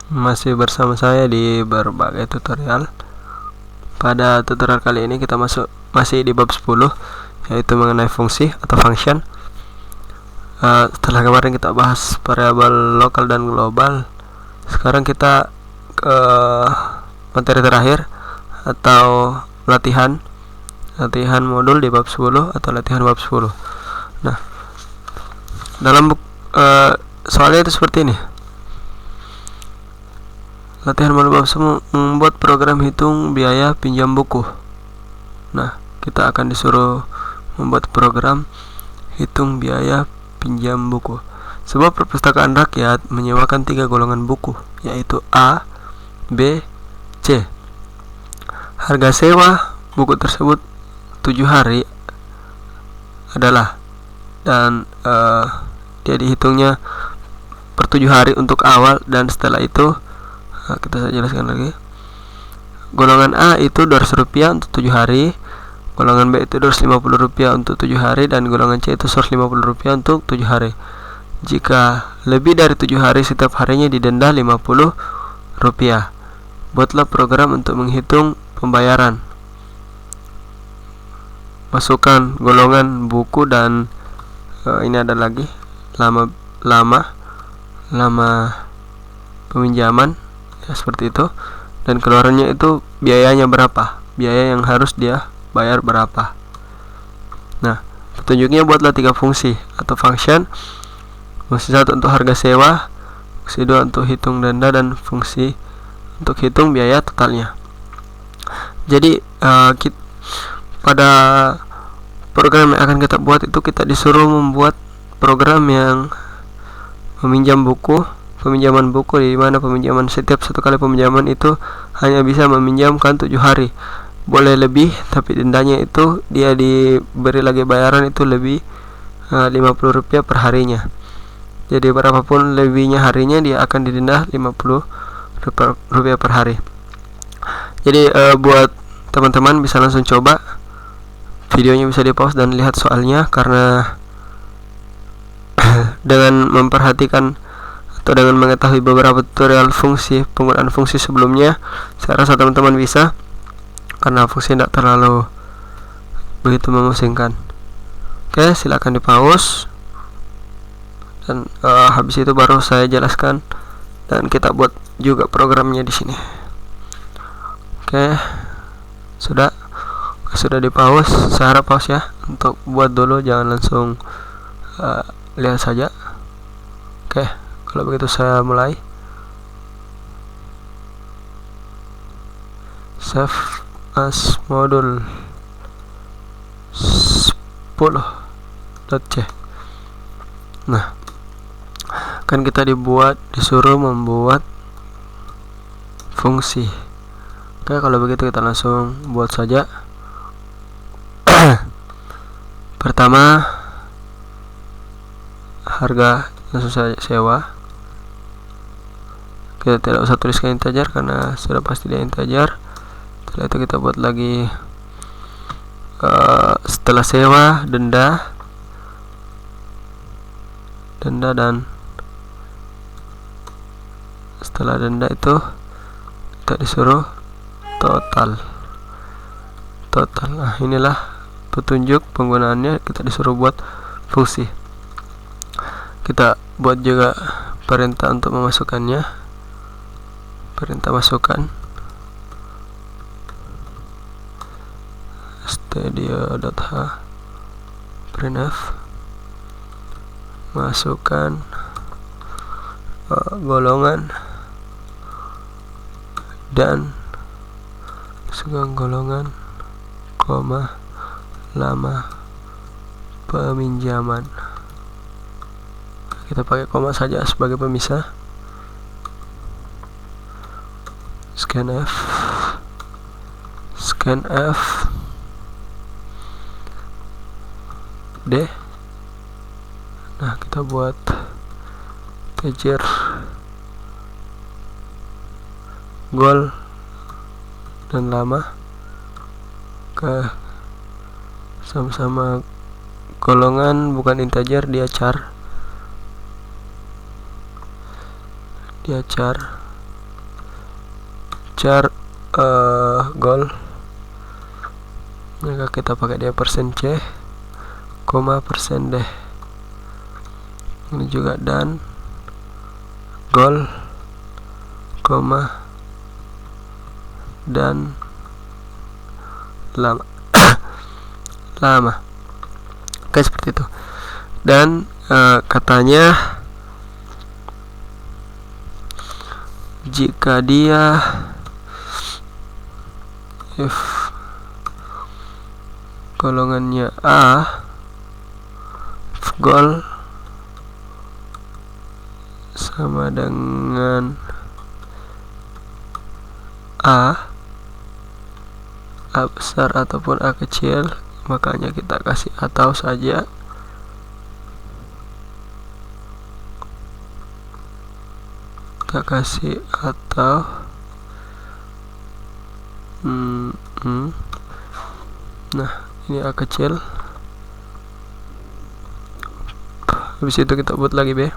Masih bersama saya di berbagai tutorial. Pada tutorial kali ini kita masih di bab 10, yaitu mengenai fungsi atau function. Setelah kemarin kita bahas variabel lokal dan global, sekarang kita ke materi terakhir atau latihan modul di bab 10 atau latihan bab 10. Nah, dalam soalnya itu seperti ini. Latihan modul bab 10 membuat program hitung biaya pinjam buku. Nah, kita akan disuruh membuat program hitung biaya pinjam buku. Sebuah perpustakaan rakyat menyewakan 3 golongan buku, yaitu A, B, C. Harga sewa buku tersebut 7 hari adalah, dan dia dihitungnya per 7 hari untuk awal, dan setelah itu kita jelaskan lagi. Golongan A itu Rp200 untuk 7 hari, golongan B itu Rp250 untuk 7 hari, dan golongan C itu Rp150 untuk 7 hari. Jika lebih dari 7 hari, setiap harinya didenda Rp50. Buatlah program untuk menghitung pembayaran. Masukkan golongan buku dan ini ada lagi lama peminjaman, ya, seperti itu, dan keluarannya itu biayanya berapa, biaya yang harus dia bayar berapa. Nah, petunjuknya buatlah 3 fungsi atau function. Fungsi 1 untuk harga sewa, fungsi 2 untuk hitung denda, dan fungsi untuk hitung biaya totalnya. Jadi pada program yang akan kita buat itu kita disuruh membuat program yang peminjaman buku, di mana peminjaman setiap satu kali peminjaman itu hanya bisa meminjamkan 7 hari. Boleh lebih, tapi dendanya itu dia diberi lagi bayaran itu lebih Rp50 per harinya. Jadi berapapun lebihnya harinya, dia akan didenda Rp50 per hari. Jadi buat teman-teman bisa langsung coba, videonya bisa di pause dan lihat soalnya, karena dengan memperhatikan atau dengan mengetahui beberapa tutorial penggunaan fungsi sebelumnya, saya rasa teman-teman bisa, karena fungsi tidak terlalu begitu memusingkan. Oke, silakan di pause, dan habis itu baru saya jelaskan dan kita buat juga programnya di sini. Oke, sudah di pause. Saya harap pause ya, untuk buat dulu, jangan langsung lihat saja. Oke, kalau begitu saya mulai. Save as modul 10.c. Nah, kan kita disuruh membuat fungsi. Oke, kalau begitu kita langsung buat saja. Pertama, harga langsung saja sewa. Kita tidak usah tuliskan integer karena sudah pasti dia integer. Setelah itu kita buat lagi setelah sewa denda, dan setelah denda itu kita disuruh total. Nah, inilah petunjuk penggunaannya. Kita disuruh buat fungsi. Kita buat juga perintah untuk memasukkannya. Perintah masukkan stdio.h printf, masukkan golongan dan golongan, koma, lama peminjaman. Kita pakai koma saja sebagai pemisah. Scanf D. Nah, kita buat integer gol dan lama ke sama-sama golongan, bukan integer, dia char. char goal, maka kita pakai dia %c, %d. Ini juga dan goal, dan lama. Lama. Oke, seperti itu. Dan katanya jika dia if golongannya A, goal sama dengan A besar ataupun A kecil, makanya kita kasih atau saja. Kita kasih atau nah, ini A kecil. Habis itu kita buat lagi B.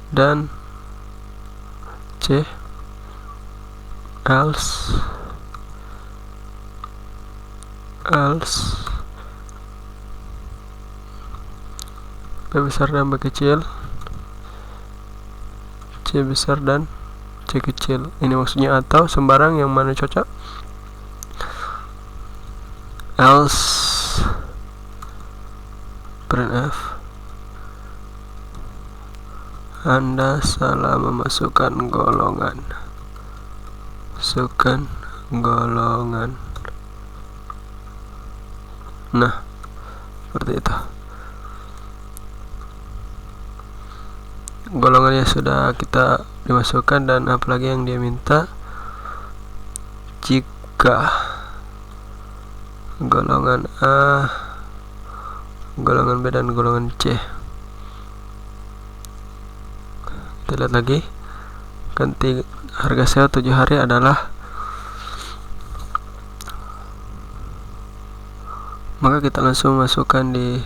Dan C, else B besar dan B kecil, C besar dan C kecil. Ini maksudnya atau sembarang yang mana cocok. Else printf, Anda salah memasukkan golongan. Masukkan golongan. Nah, seperti itu. Golongannya sudah kita dimasukkan, dan apalagi yang dia minta, jika golongan A, golongan B dan golongan C. Kita lihat lagi, ganti harga sewa 7 hari adalah, maka kita langsung masukkan di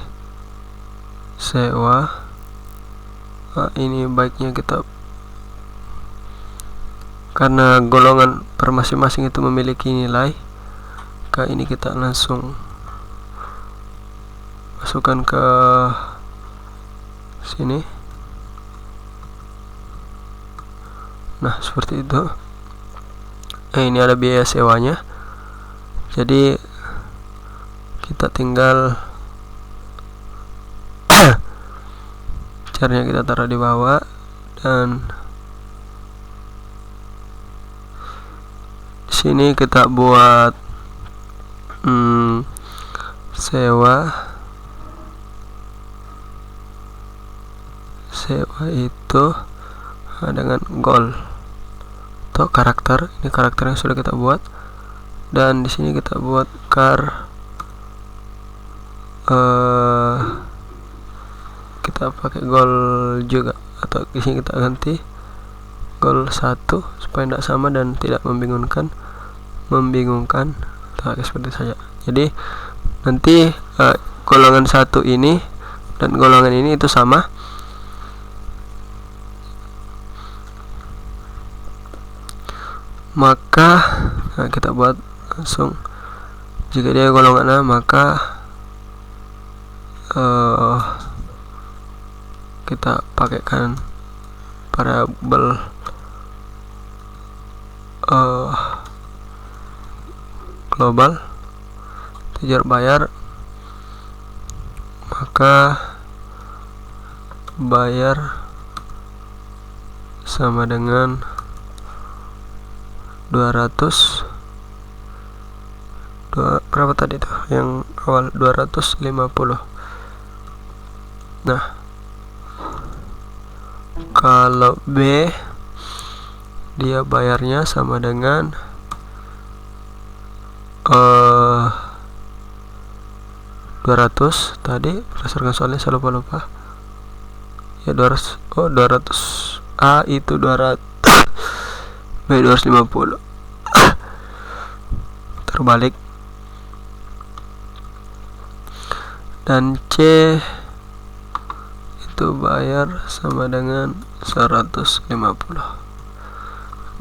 sewa. Ini baiknya kita, karena golongan per masing-masing itu memiliki nilai, maka ini kita langsung masukkan ke sini. Nah, seperti itu. Ini ada biaya sewanya, jadi kita tinggal caranya kita taruh di bawah, dan di sini kita buat sewa itu dengan goal atau karakter. Ini karakter yang sudah kita buat, dan di sini kita buat kita pakai goal juga, atau di sini kita ganti goal 1 supaya tidak sama dan tidak membingungkan. Kita seperti saja. Jadi nanti golongan 1 ini dan golongan ini itu sama. Maka kita buat langsung, jika dia golongan A, maka kita pakaikan variabel global tujuan bayar, maka bayar sama dengan 200. Berapa tadi tuh yang awal? 250. Nah, kalau B dia bayarnya sama dengan 200 tadi, berdasarkan soalnya saya lupa ya. 200 A itu 200, B 250. Terbalik. Dan C itu itu bayar sama dengan 150,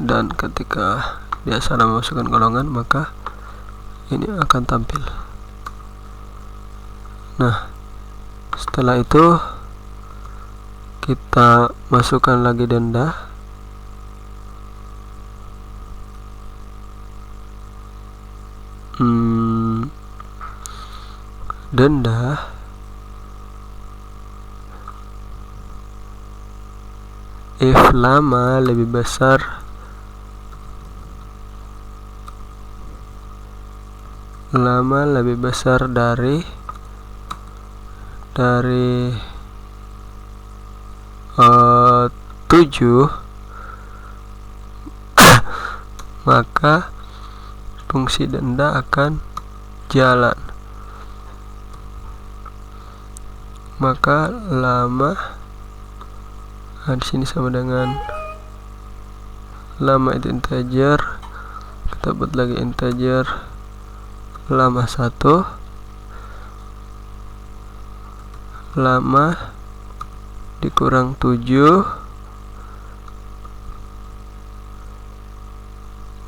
dan ketika dia salah memasukkan golongan maka ini akan tampil. Nah, setelah itu kita masukkan lagi denda. Denda if lama lebih besar dari 7, maka fungsi denda akan jalan. Maka lama di sini sama dengan lama itu integer, kita buat lagi integer lama 1, lama dikurang 7,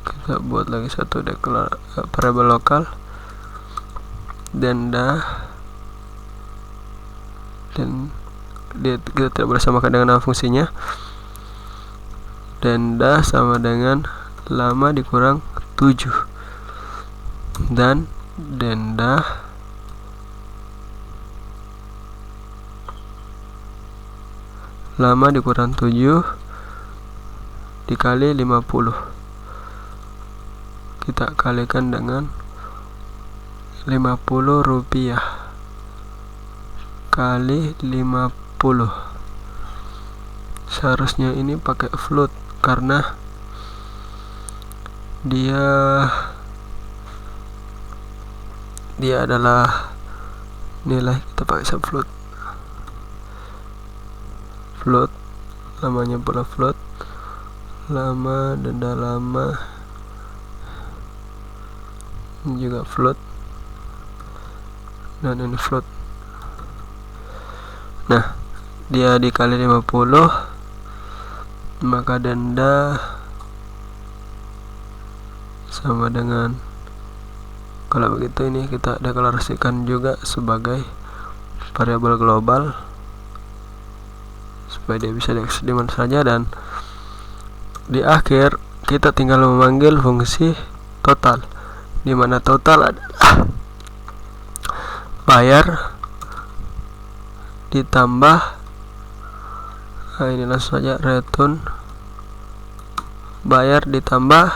kita buat lagi satu variabel lokal denda, dan kita tidak boleh samakan dengan nama fungsinya. Denda sama dengan lama dikurang 7, dan denda lama dikurang 7 dikali 50, kita kalikan dengan 50 rupiah kali 50. Seharusnya ini pakai float karena dia adalah nilai, kita pakai subfloat. Float namanya pula float, lama denda lama ini juga float, dan ini float. Nah, dia dikali 50, maka denda sama dengan, kalau begitu ini kita deklarasikan juga sebagai variabel global supaya dia bisa diakses di mana saja, dan di akhir kita tinggal memanggil fungsi total, di mana total adalah bayar ditambah, ini langsung saja return bayar ditambah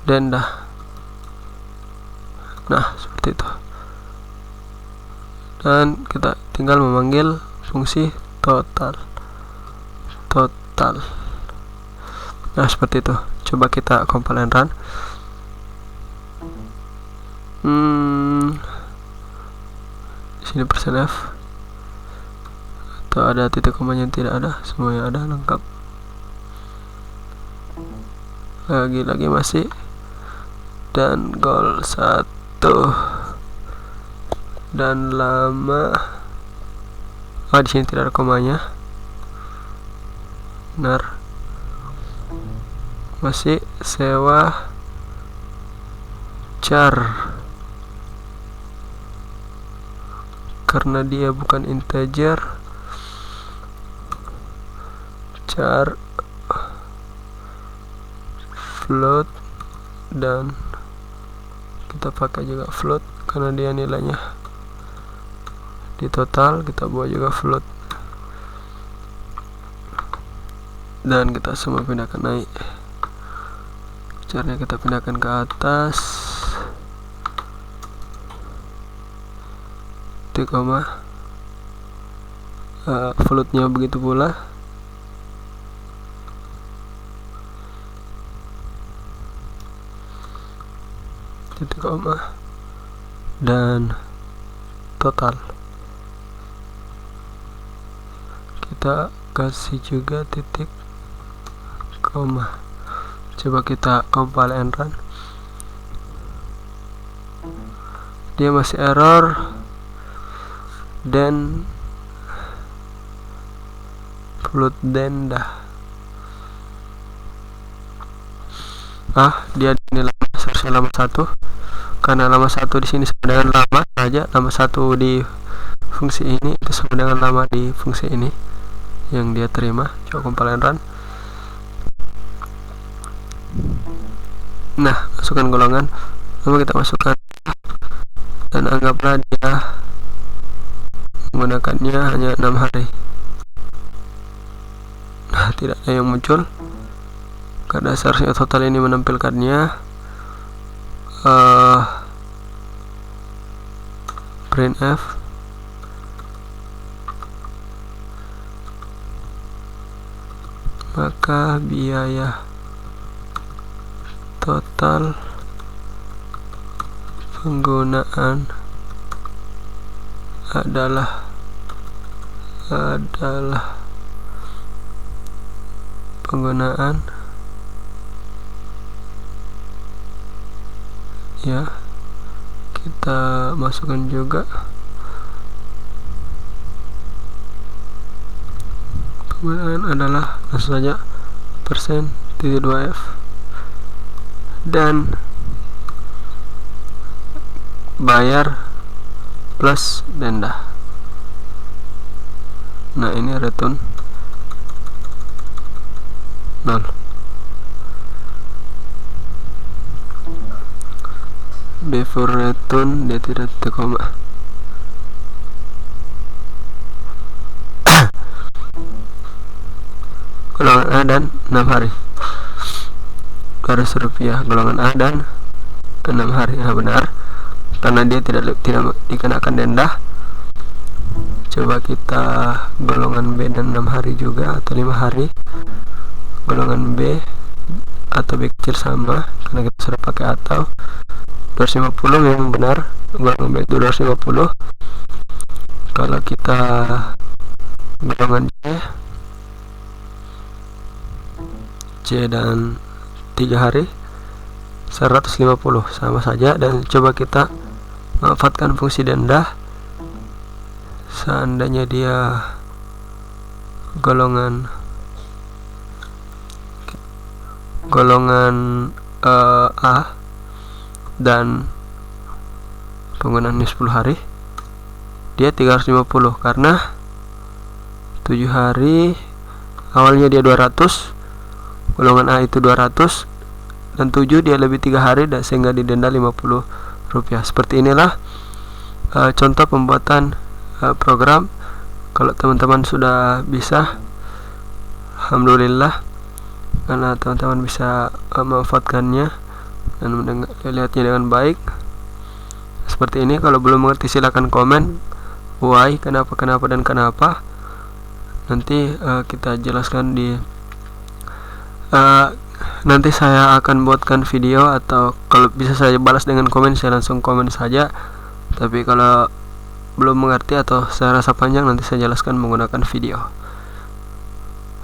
denda. Nah, seperti itu, dan kita tinggal memanggil fungsi total. Nah, seperti itu. Coba kita compile and run. Di sini %f atau ada titik komanya? Tidak ada, semuanya ada lengkap. Lagi masih, dan goal 1, dan lama. Di sini tidak ada komanya. Benar. Masih sewa char karena dia bukan integer, char float, dan kita pakai juga float karena dia nilainya di total, kita buat juga float, dan kita semua pindahkan naik. Caranya kita pindahkan ke atas, titik koma, floatnya begitu pula, titik koma, dan total. Kita kasih juga titik koma. Coba kita compile and run. Dia masih error, dan float denda. Dia ini lama, seharusnya lama 1, karena lama 1 di sini sama dengan lama saja, lama 1 di fungsi ini itu sama dengan lama di fungsi ini yang dia terima. Coba compile and run. Nah, masukkan golongan, lalu kita masukkan, dan anggaplah dia menggunakannya hanya 6 hari. Nah, tidak ada yang muncul karena seharusnya total ini menampilkannya printf maka biaya total penggunaan adalah penggunaan ya, kita masukkan juga penggunaan adalah langsung saja %2f dan bayar plus denda. Nah, ini return 0. Before return dia tidak koma. Golongan A dan 6 hari. 200 rupiah golongan A dan 6 hari. Nah, benar, karena dia tidak dikenakan denda. Coba kita golongan B dan 6 hari juga, atau 5 hari. Golongan B atau B kecil sama, karena kita sudah pakai atau 250 memang benar, golongan B itu 250. Kalau kita golongan C dan 3 hari 150 sama saja. Dan coba kita manfaatkan fungsi denda. Seandainya dia golongan A dan penggunaannya 10 hari, dia 350 karena 7 hari awalnya dia 200, golongan A itu 200 dan 7 dia lebih 3 hari, dan sehingga didenda 50 rupiah. Seperti inilah contoh pembuatan program. Kalau teman-teman sudah bisa, alhamdulillah, karena teman-teman bisa memanfaatkannya dan melihatnya dengan baik. Seperti ini. Kalau belum mengerti silahkan komen why, kenapa dan kenapa. Nanti kita jelaskan di nanti saya akan buatkan video, atau kalau bisa saya balas dengan komen, saya langsung komen saja. Tapi kalau belum mengerti atau saya rasa panjang, nanti saya jelaskan menggunakan video.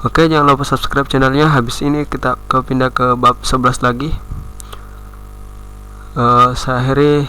Oke, jangan lupa subscribe channelnya. Habis ini kita pindah ke bab 11 lagi. Saya akhiri